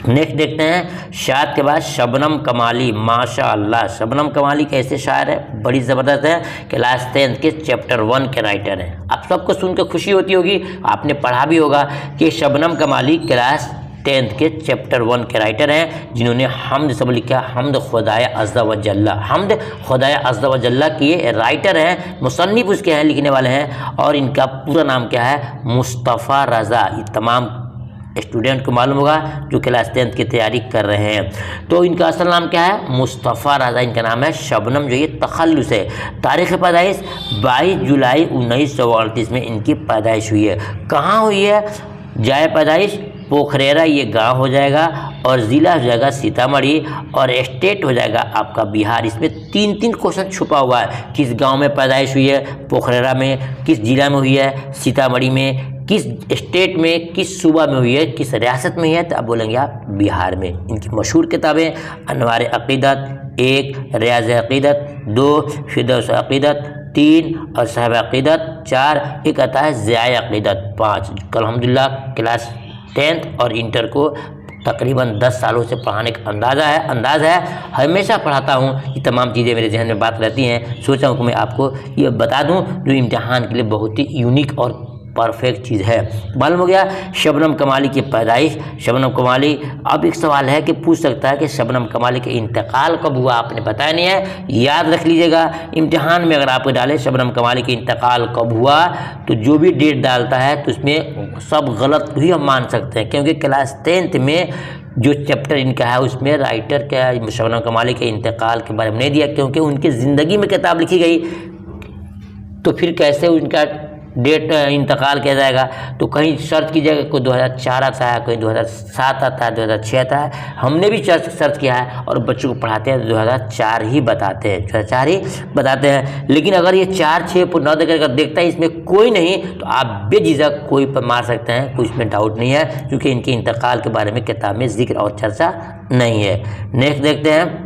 नेक्स्ट देखते हैं शाद के बाद शबनम कमाली। माशाअल्लाह शबनम कमाली कैसे शायर है, बड़ी ज़बरदस्त है। क्लास 10th के चैप्टर 1 के राइटर हैं। आप सबको सुनकर खुशी होती होगी, आपने पढ़ा भी होगा कि शबनम कमाली क्लास 10th के चैप्टर 1 के राइटर हैं, जिन्होंने हमद सब लिखा, हमद खुदाया अज़्ज़ा व जल्ला, हमद खुदाया अज़्ज़ा व जल्ला के राइटर हैं, मुसन्निफ उसके हैं, लिखने वाले हैं। और इनका पूरा नाम क्या है, मुस्तफ़ा रज़ा। ये तमाम स्टूडेंट को मालूम होगा जो क्लास 10th की तैयारी कर रहे हैं। तो इनका असल नाम क्या है, मुस्तफ़ा रज़ा इनका नाम है। शबनम जो ये तखल्लुस है। तारीख़ पैदाइश 22 जुलाई 1938 में इनकी पैदाइश हुई है। कहाँ हुई है, जाए पैदाइश पोखरेरा ये गांव हो जाएगा, और ज़िला हो जाएगा सीतामढ़ी, और स्टेट हो जाएगा आपका बिहार। इसमें 3 क्वेश्चन छुपा हुआ है। किस गांव में पैदाइश हुई है? पोखरेरा में। किस जिला में हुई है? सीतामढ़ी में। किस स्टेट में, किस सूबा में हुई है, किस रियासत में हुई है? तो आप बोलेंगे आप बिहार में। इनकी मशहूर किताबें अनवार अक़ीदत 1, रियाज़ अक़ीदत 2, फिरदौस अक़ीदत 3 और साहिब अक़ीदत 4, एक आता है ज़िया अक़ीदत 5। अल्हम्दुलिल्लाह क्लास 10th और इंटर को तकरीबन 10 सालों से पढ़ाने का अंदाज़ है। हमेशा पढ़ाता हूँ, ये तमाम चीज़ें मेरे जहन में बात रहती हैं। सोचा हूँ कि मैं आपको ये बता दूँ जो इम्तिहान के लिए बहुत ही यूनिक और परफेक्ट चीज़ है। मालूम हो गया शबनम कमाली की पैदाइश। शबनम कमाली, अब एक सवाल है कि पूछ सकता है कि शबनम कमाली का इंतकाल कब हुआ? आपने बताया नहीं है, याद रख लीजिएगा। इम्तिहान में अगर आपको डाले शबनम कमाली का इंतकाल कब हुआ, तो जो भी डेट डालता है तो उसमें सब गलत ही हम मान सकते हैं, क्योंकि क्लास 10th में जो चैप्टर इनका है उसमें राइटर क्या शबनम कमाली के इंतकाल के बारे में नहीं दिया, क्योंकि उनकी ज़िंदगी में किताब लिखी गई, तो फिर कैसे उनका डेट इंतकाल किया जाएगा? तो कहीं सर्च कीजिएगा, कोई 2004 आता है, कोई 2007 आता है, 2006 आता है। हमने भी सर्च किया है और बच्चों को पढ़ाते हैं 2004 ही बताते हैं, 2004 ही बताते हैं। लेकिन अगर ये 4, 6, 9 अगर देखता है इसमें कोई नहीं, तो आप बेझिझक कोई पर मार सकते हैं, कोई इसमें डाउट नहीं है, क्योंकि इनके इंतकाल के बारे में किताब में जिक्र और चर्चा नहीं है। नेक्स्ट देखते हैं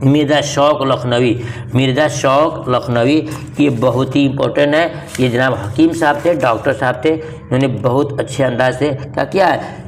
मिर्ज़ा शौक लखनवी। मिर्ज़ा शौक लखनवी ये बहुत ही इम्पोर्टेंट है। ये जनाब हकीम साहब थे, डॉक्टर साहब थे, उन्होंने बहुत अच्छे अंदाज से क्या किया है,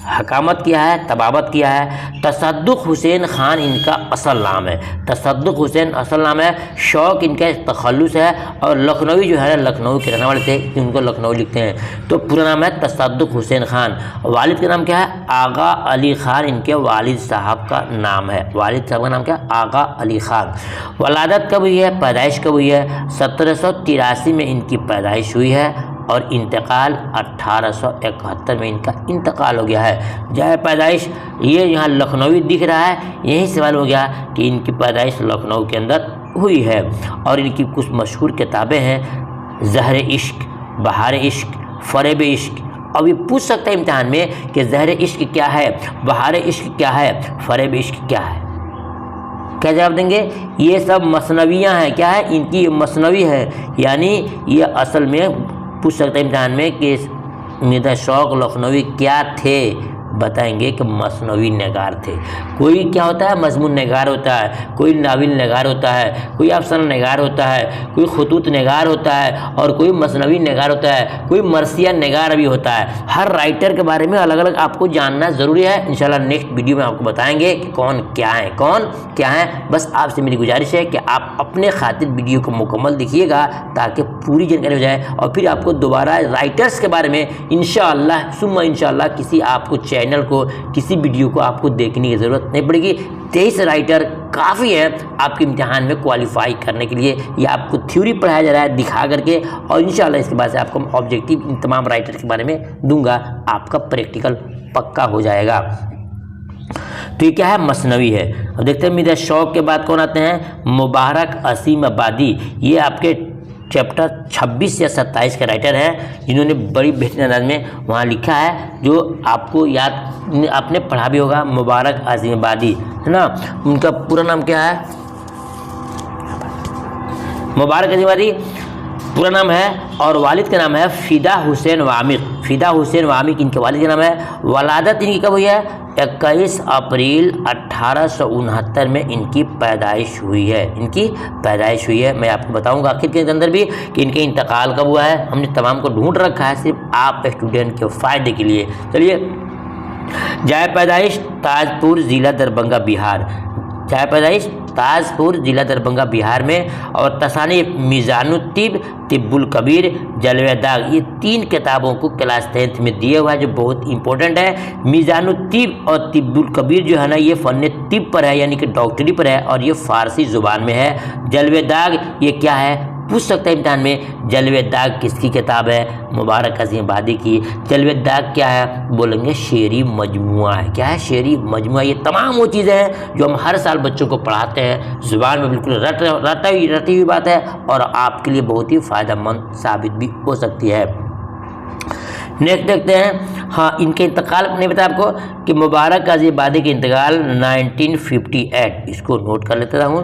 हकामत किया है, तबाबत किया है। तसद्दुक़ हुसैन ख़ान इनका असल नाम है, तसद्दुक़ हुसैन असल नाम है। शौक इनका तखल्लुस है, और लखनवी जो है लखनऊ के रहने वाले थे, उनको लखनऊ लिखते हैं। तो पूरा नाम है तसद्दुक़ हुसैन ख़ान। वालिद का नाम क्या है? आगा अली ख़ान इनके वालिद साहब का नाम है। वालिद साहब का नाम क्या है? आगा अली ख़ान। वलादत कब हुई है? पैदाइश कब हुई है? 1783 में इनकी पैदाइश हुई है, और इंतकाल 1871 में इनका इंतकाल हो गया है। जहाँ पैदाइश ये यहाँ लखनऊ दिख रहा है, यही सवाल हो गया कि इनकी पैदाइश लखनऊ के अंदर हुई है। और इनकी कुछ मशहूर किताबें हैं, ज़हर इश्क, बहार इश्क, फ़रेब इश्क। अब ये पूछ सकता है इम्तिहान में कि ज़हर इश्क क्या है, बहार इश्क क्या है, फ़रेब इश्क क्या है? क्या जवाब देंगे? ये सब मसनवियाँ हैं। क्या है? इनकी मसनवी है, यानी ये असल में पूछ सकते हैं इम्तिहान में कि मिर्ज़ा शौक लखनवी क्या थे, बताएंगे कि मसनवी नगार थे। कोई क्या होता है? मजमून नगार होता है, कोई नाविल नगार होता है, कोई अफसाना नगार होता है, कोई खतूत नगार होता है, और कोई मसनवी नगार होता है, कोई मरसिया नगार भी होता है। हर राइटर के बारे में अलग अलग आपको जानना ज़रूरी है। इंशाल्लाह नेक्स्ट वीडियो में आपको बताएंगे कि कौन क्या है। बस आपसे मेरी गुजारिश है कि आप अपने खातिर वीडियो को मुकम्मल देखिएगा, ताकि पूरी जानकारी हो जाए, और फिर आपको दोबारा राइटर्स के बारे में इंशाअल्लाह सुम्मा इंशाअल्लाह किसी आपको चैनल को, किसी वीडियो को आपको देखने की ज़रूरत नहीं पड़ेगी। 23 राइटर काफ़ी है आपके इम्तिहान में क्वालिफाई करने के लिए। ये आपको थ्योरी पढ़ाया जा रहा है दिखा करके, और इंशाल्लाह इसके बाद से आपको ऑब्जेक्टिव इन तमाम राइटर के बारे में दूंगा, आपका प्रैक्टिकल पक्का हो जाएगा। तो ये क्या है? मसनवी है। अब देखते हैं मिर्ज़ा शौक के बाद कौन आते हैं? मुबारक असीम आबादी। ये आपके चैप्टर 26 या 27 के राइटर हैं, जिन्होंने बड़ी बेहतरीन अंदाज में वहाँ लिखा है, जो आपको याद आपने पढ़ा भी होगा। मुबारक असीम आबादी है ना, उनका पूरा नाम क्या है? मुबारक असीम आबादी पूरा नाम है, और वालिद का नाम है फ़िदा हुसैन वामिक। फ़िदा हुसैन वामिक इनके वालिद का नाम है। वलादत इनकी कब हुई है? 21 अप्रैल 1869 में इनकी पैदाइश हुई है। मैं आपको बताऊंगा आखिर के अंदर भी कि इनके इंतकाल कब हुआ है। हमने तमाम को ढूंढ रखा है सिर्फ आप स्टूडेंट के फ़ायदे के लिए। चलिए, जाए पैदाइश ताजपुर ज़िला दरभंगा बिहार। जाए पैदाइश ताजपुर ज़िला दरभंगा बिहार में। और तसानीफ मीज़ानुत्तिब, तिब्बुल कबीर, जलवे दाग, ये 3 किताबों को क्लास 10th में दिया हुआ है, जो बहुत इंपॉर्टेंट है। मीज़ानुत्तिब और तिब्बुल कबीर जो है ना, ये फ़न तिब पर है, यानी कि डॉक्टरी पर है, और ये फ़ारसी ज़ुबान में है। जलवे दाग ये क्या है? पूछ सकता है इम्तिहान में। जलवे दाग किसकी किताब है? मुबारक असीम आबादी की। जलवे दाग क्या है? बोलेंगे शेरी मजमुआ है। क्या है? शेरी मजमुआ। ये तमाम वो चीज़ें हैं जो हम हर साल बच्चों को पढ़ाते हैं, ज़ुबान में बिल्कुल रटी हुई बात है, और आपके लिए बहुत ही फ़ायदेमंद साबित भी हो सकती है। नेक्स्ट देखते हैं, हाँ इनके इंतकाल नहीं बताया आपको कि मुबारक आज़ादी के इंतकाल 1958, इसको नोट कर लेता हूँ।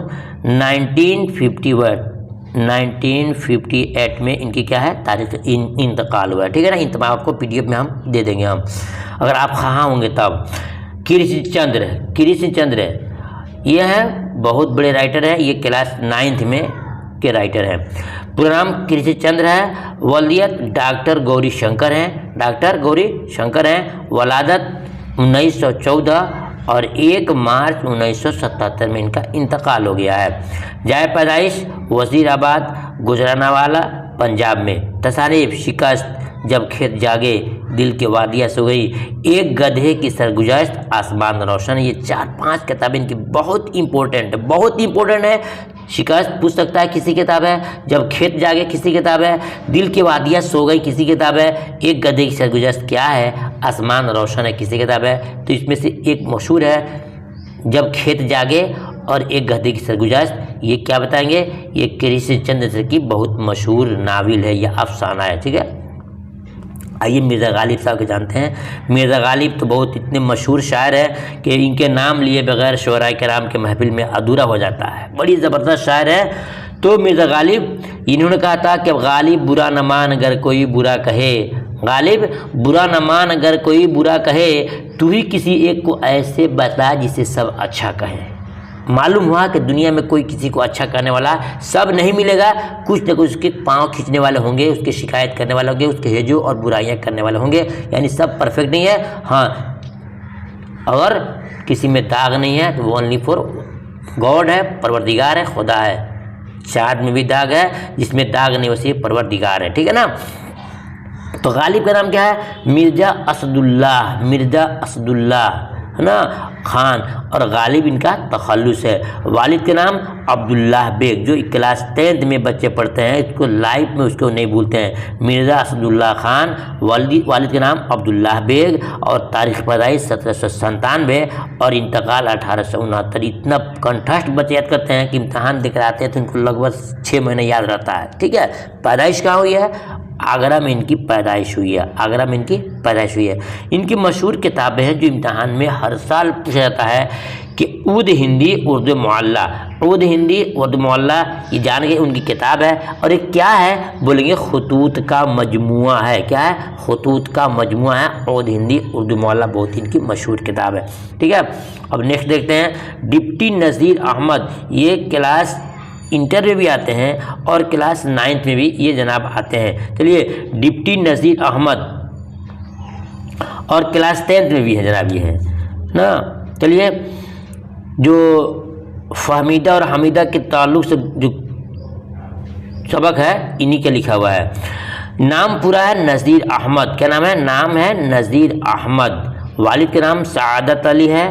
1958 में इनकी क्या है तारीख इंतकाल हुआ है, ठीक है ना। इन तमाम आपको PDF में हम दे देंगे हम, अगर आप हाँ होंगे तब। कृष्ण चंद्र ये है बहुत बड़े राइटर हैं, ये क्लास 9th में के राइटर हैं। पूरा नाम कृष्ण चंद्र है, वलीयत डॉक्टर गौरी शंकर हैं, वलादत 1914 और 1 मार्च 1977 में इनका इंतकाल हो गया है। जाए पैदाइश वजीराबाद गुजरानावाला पंजाब में। तसानीफ शिकस्त जब खेत जागे, दिल के वादिया सो गई, एक गधे की सरगुजाश्त, आसमान रोशन। ये 4-5 किताबें इनकी बहुत इंपॉर्टेंट है। शिकस्त पूछ सकता है किसी किताब है, जब खेत जागे किसी किताब है, दिल की वादियाँ सो गई किसी किताब है, एक गधे की सरगुजाश्त क्या है, आसमान रोशन है किसी किताब है। तो इसमें से एक मशहूर है जब खेत जागे और एक गधे की सरगुजाश्त, ये क्या बताएंगे, ये कृष्ण चंद्र की बहुत मशहूर नावल है या अफसाना है, ठीक है। आइए मिर्ज़ा गालिब साहब के जानते हैं। मिर्ज़ा गालिब तो बहुत इतने मशहूर शायर हैं कि इनके नाम लिए बगैर शोराए कराम के महफिल में अधूरा हो जाता है, बड़ी ज़बरदस्त शायर है। तो मिर्ज़ा गालिब इन्होंने कहा था कि गालिब बुरा न मान अगर कोई बुरा कहे, गालिब बुरा न मान अगर कोई बुरा कहे, तू ही किसी एक को ऐसे बता जिसे सब अच्छा कहे। मालूम हुआ कि दुनिया में कोई किसी को अच्छा करने वाला सब नहीं मिलेगा, कुछ न कुछ उसके पाँव खींचने वाले होंगे, उसके शिकायत करने वाले होंगे, उसके हेजो और बुराइयां करने वाले होंगे, यानी सब परफेक्ट नहीं है। हाँ, अगर किसी में दाग नहीं है तो वो ओनली फॉर गॉड है, परवरदिगार है, खुदा है। चाँद में भी दाग है, जिसमें दाग नहीं वैसे परवरदिगार है, ठीक है ना। तो गालिब का नाम क्या है, मिर्ज़ा असदुल्लाह है ना खान, और गालिब इनका तखल्लुस है। वालिद के नाम अब्दुल्लाह बेग, जो क्लास 10th में बच्चे पढ़ते हैं इसको लाइफ में उसको नहीं भूलते हैं। मिर्ज़ा असदुल्लाह खान, वालिद के नाम अब्दुल्लाह बेग, और तारीख़ पैदाइश 1797 और इंतकाल 1869। इतना कंठस्थ बच्चे याद करते हैं कि इम्तहान देकर आते हैं तो इनको लगभग 6 महीने याद रहता है, ठीक है। पैदाइश कहाँ हुई है, आगरा में इनकी पैदाइश हुई है। इनकी मशहूर किताबें हैं जो इम्तहान में हर साल पूछा जाता है कि उर्द हिंदी उर्दू मुअल्ला, ये जान गए उनकी किताब है। और एक क्या है बोलेंगे, खतूत का मजमुआ है। क्या है, खतूत का मजमुआ है। उर्द हिंदी उर्दू मुअल्ला बहुत इनकी मशहूर किताब है, ठीक है। अब नेक्स्ट देखते हैं, डिप्टी नज़ीर अहमद, ये क्लास इंटर में भी आते हैं और क्लास 9th में भी ये जनाब आते हैं। चलिए, डिप्टी नज़ीर अहमद और क्लास 10th में भी है जनाब, ये है ना। चलिए, जो फहमीदा और हमीदा के ताल्लुक़ से जो सबक है इन्हीं के लिखा हुआ है। नाम पूरा है नज़ीर अहमद, क्या नाम है, नाम है नज़ीर अहमद। वालिद के नाम सआदत अली है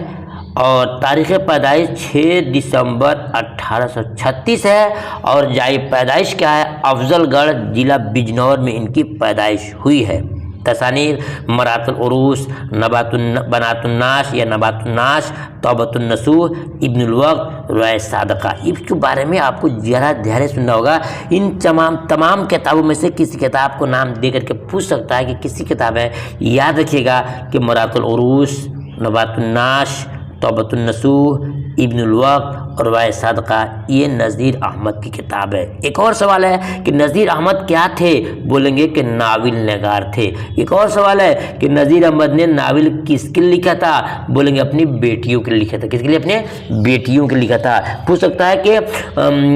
और तारीख़ पैदाइश 6 दिसंबर 1836 है। और जाए पैदाइश क्या है, अफजलगढ़ जिला बिजनौर में इनकी पैदाइश हुई है। तसानीर मरातुल उरूस, बनातुन्नाश या नबातुन्नाश, तौबतुन्नसूह, इब्नुल वक्त, रुआए सादका। इसके बारे में आपको ज़रा ध्यान सुनना होगा। इन तमाम किताबों में से किसी किताब को नाम दे करके पूछ सकता है कि किसी किताब है। याद रखिएगा कि मरातुल उरूस, नबातुन्नाश, तौबतुन्नसूह, इब्नुल वक्त और रुआए सादका, ये नज़ीर अहमद की किताब है। एक और सवाल है कि नज़ीर अहमद क्या थे, बोलेंगे कि नावल नगार थे। एक और सवाल है कि नज़ीर अहमद ने नावल किसके लिए लिखा था, बोलेंगे अपनी बेटियों के लिए लिखा था। किसके लिए, अपने बेटियों के लिए लिखा था। पूछ सकता है कि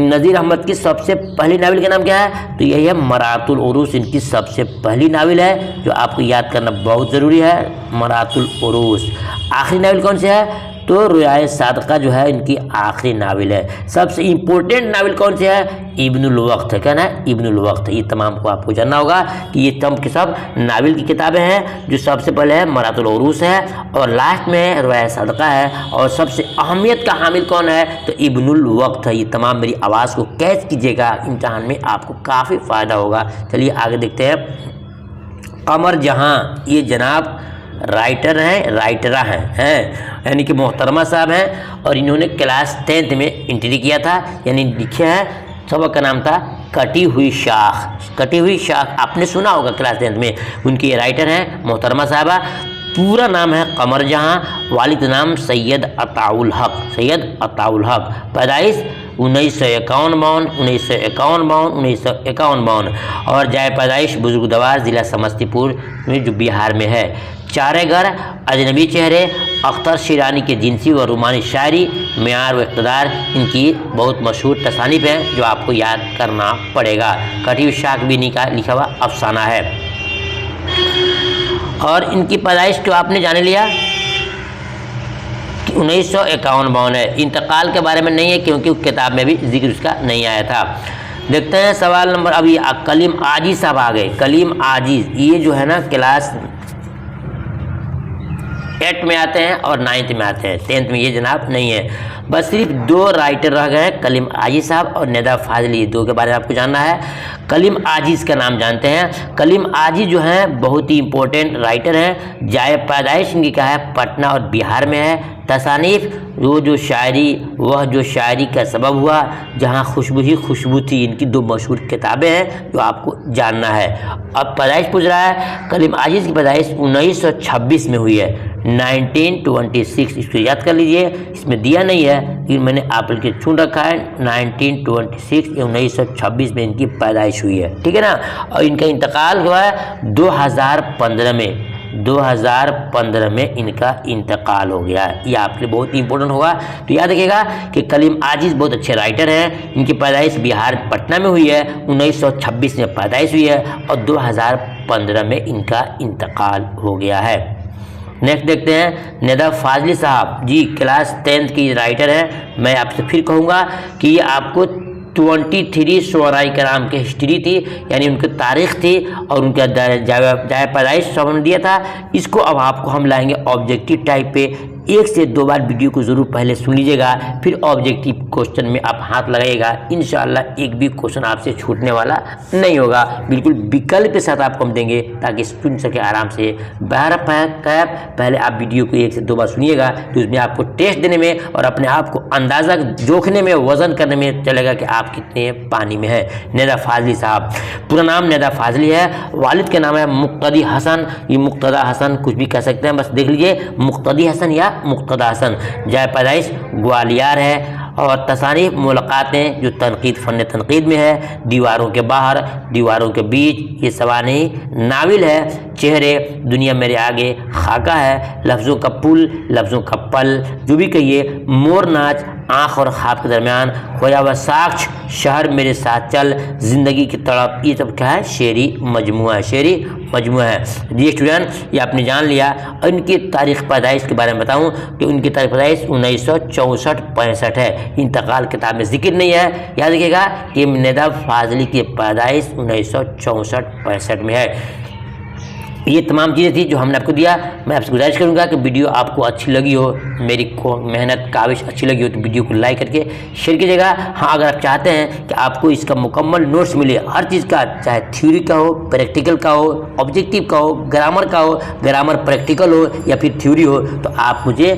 नज़ीर अहमद की सबसे पहली नावल का नाम क्या है, तो यही है मरातुल उरूस, इनकी सबसे पहली नावल है जो आपको याद करना बहुत ज़रूरी है, मरातुल उरूस। आखिरी नावल कौन सी है, तो रुआए सादका जो है इनकी आखिरी नावल है। सबसे इम्पोर्टेंट नावल कौन सी है, इब्नुल वक्त है। क्या ना, इब्नुल वक्त। ये तमाम को आपको जानना होगा कि ये तम के सब नावल की किताबें हैं। जो सबसे पहले है मरातुल उरूस है और लास्ट में रुआए सादका है, और सबसे अहमियत का हामिल कौन है, तो इब्नुल वक्त है। ये तमाम मेरी आवाज़ को कैच कीजिएगा, इम्तहान में आपको काफ़ी फ़ायदा होगा। चलिए आगे देखते हैं। कमर जहाँ, ये जनाब राइटरा हैं यानी कि मोहतरमा साहब हैं, और इन्होंने क्लास 10th में एंट्री किया था, यानी लिखे हैं सबक का नाम था कटी हुई शाख। कटी हुई शाख आपने सुना होगा क्लास 10th में। उनकी ये राइटर हैं मोहतरमा साहबा। पूरा नाम है कमर जहां, वालिद नाम सैयद अताउल हक। सैयद अताउल हक। पैदाइश 1951 1951 और जाए पैदाइश बुजुर्गदवार ज़िला समस्तीपुर में जो बिहार में है। चारे घर, अजनबी चेहरे, अख्तर शिरानी के जिनसी व रूमानी शायरी, मेयार व इक़्तिदार इनकी बहुत मशहूर तसानीफ़ हैं जो आपको याद करना पड़ेगा। कटी हुई शाख भी इनका लिखा हुआ अफसाना है। और इनकी पैदाइश तो आपने जान लिया कि 1951 है। इंतकाल के बारे में नहीं है क्योंकि उस किताब में भी जिक्र उसका नहीं आया था। देखते हैं सवाल नंबर, अभी कलीम आजिज़ साहब आ गए। कलीम आजिज़ ये जो है ना क्लास 8 में आते हैं और 9th में आते हैं, 10th में ये जनाब नहीं है। बस सिर्फ 2 राइटर रह गए, कलीम आजिज़ साहब और नेदा फाजली। 2 के बारे में आपको जानना है। कलीम आजिज़ का नाम जानते हैं। कलीम आजिज़ जो हैं बहुत ही इंपॉर्टेंट राइटर हैं। जाए पैदाइश इनकी क्या है, पटना और बिहार में है। तसानीफ़ वो जो शायरी, वह जो शायरी का सबब हुआ, जहाँ खुशबू ही खुशबू थी, इनकी 2 मशहूर किताबें हैं जो आपको जानना है। अब पैदाइश पूछ रहा है, कलीम आजिज़ की पैदाइश 1926 में हुई है। 1926 इसको याद कर लीजिए, इसमें दिया नहीं है कि मैंने आप के चुन रखा है। 1926 या 1926 में इनकी पैदाइश हुई है, ठीक है ना। और इनका इंतकाल हुआ है 2015 में। 2015 में इनका इंतकाल हो गया है। ये आपके लिए बहुत ही इंपॉर्टेंट होगा, तो याद रखिएगा कि कलीम आजिज़ बहुत अच्छे राइटर हैं। इनकी पैदाइश बिहार पटना में हुई है, 1926 में पैदाइश हुई है और 2015 में इनका इंतकाल हो गया है। नेक्स्ट देखते हैं नेदा फाजली साहब जी, क्लास 10th की राइटर हैं। मैं आपसे फिर कहूँगा कि ये आपको 23 शुअराए कराम की हिस्ट्री थी, यानी उनकी तारीख़ थी और उनका जाए पैदाइश सब दिया था। इसको अब आपको हम लाएंगे ऑब्जेक्टिव टाइप पे। 1 से 2 बार वीडियो को ज़रूर पहले सुन लीजिएगा, फिर ऑब्जेक्टिव क्वेश्चन में आप हाथ लगाइएगा। इंशाअल्लाह एक भी क्वेश्चन आपसे छूटने वाला नहीं होगा। बिल्कुल विकल्प के साथ आपको हम देंगे ताकि सुन सके आराम से। पहले आप वीडियो को 1 से 2 बार सुनिएगा, तो उसमें आपको टेस्ट देने में और अपने आप को अंदाज़ा जोखने में, वज़न करने में चलेगा कि आप कितने पानी में है। नेदा फाजली साहब, पूरा नाम नेदा फाजली है। वालिद का नाम है मुक्तदी हसन। ये मुक्तदा हसन कुछ भी कह सकते हैं, बस देख लीजिए मुक्तदी हसन या मुक्तदा हसन। जाए पैदाइश ग्वालियर है। और तसानीफ़ मुलाकातें जो तनकीद फ़न तनकीद में है। दीवारों के बाहर, दीवारों के बीच ये सवानी नाविल है। चेहरे, दुनिया मेरे आगे, खाका है। लफ्ज़ों का पुल, लफ्ज़ों का पल, जो भी कहिए। मोर नाच, आँख और ख्वाब के दरमियान, खोया हुआ साक्ष, शहर मेरे साथ चल, ज़िंदगी की तड़प, ये सब क्या है, शेरी मजमुआ है। शेरी मजमुआ है। जी स्टूडेंट, ये आपने जान लिया। और इनकी तारीख़ पैदाइश के बारे में बताऊं कि उनकी तारीख़ पैदाइश 1964-65 है। इंतकाल किताब में जिक्र नहीं है। याद रखिएगा कि नेदा फाजली की पैदाइश 1964-65 में है। ये तमाम चीज़ें थी जो हमने आपको दिया। मैं आपसे गुजारिश करूंगा कि वीडियो आपको अच्छी लगी हो, मेरी को मेहनत काविश अच्छी लगी हो, तो वीडियो को लाइक करके शेयर कीजिएगा। हाँ, अगर आप चाहते हैं कि आपको इसका मुकम्मल नोट्स मिले हर चीज़ का, चाहे थ्योरी का हो, प्रैक्टिकल का हो, ऑब्जेक्टिव का हो, ग्रामर का हो, ग्रामर प्रैक्टिकल हो या फिर थ्योरी हो, तो आप मुझे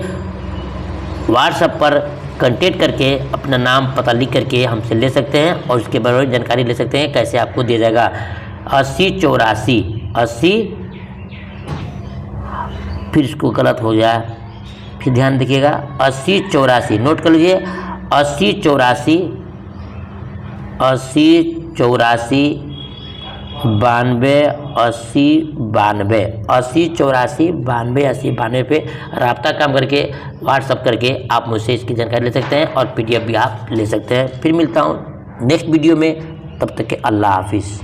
व्हाट्सएप पर कांटेक्ट करके अपना नाम पता लिख करके हमसे ले सकते हैं और उसके बारे में जानकारी ले सकते हैं। कैसे आपको दिया जाएगा 8084 फिर इसको गलत हो जाए, फिर ध्यान रखिएगा 8084 नोट कर लीजिए 8084 92 पे रब्ता काम करके व्हाट्सअप करके आप मुझसे इसकी जानकारी ले सकते हैं और PDF भी आप ले सकते हैं। फिर मिलता हूँ नेक्स्ट वीडियो में, तब तक के अल्लाह हाफिज़।